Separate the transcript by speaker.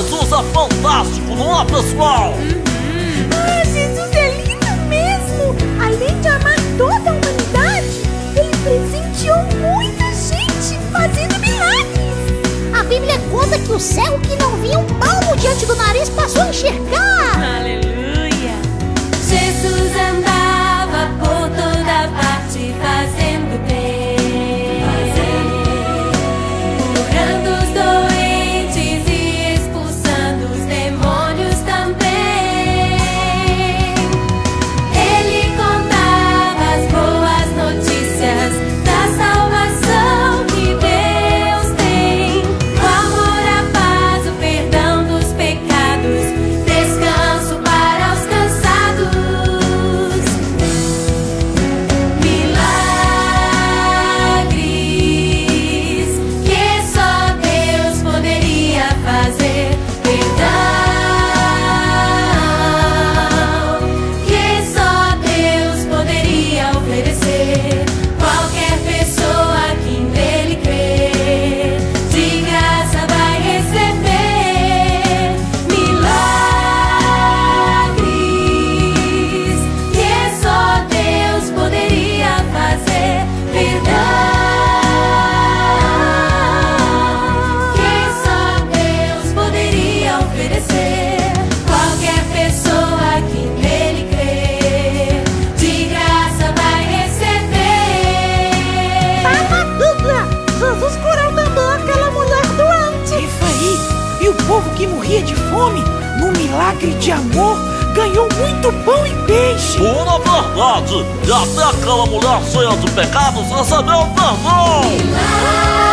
Speaker 1: Jesus é fantástico, não é, pessoal?
Speaker 2: Ah, Jesus é lindo mesmo! Além de amar toda a humanidade, ele presenteou muita gente fazendo milagres. A Bíblia conta que o cego que não via um palmo diante do nariz passou a enxergar.
Speaker 3: Aleluia! Jesus andava por toda parte fazendo bem, curando os doentes e expulsando os demônios também. Ele contava as boas notícias da salvação que Deus tem, o amor, a paz, o perdão dos pecados, descanso para os cansados. Milagres que só Deus poderia fazer, perdão que só Deus poderia oferecer. Qualquer pessoa que nele crer, de graça vai receber. Milagres que só Deus poderia fazer, perdão que só Deus poderia oferecer. Qualquer pessoa que nele crer, de graça vai receber.
Speaker 2: Tá na Bíblia! Jesus curou também aquela mulher doente.
Speaker 4: Isso aí! E o povo que morria de fome, no milagre de amor, ganhou muito pão e peixe.
Speaker 1: Pura verdade! E até aquela mulher cheia de pecados recebeu perdão!
Speaker 3: Milagres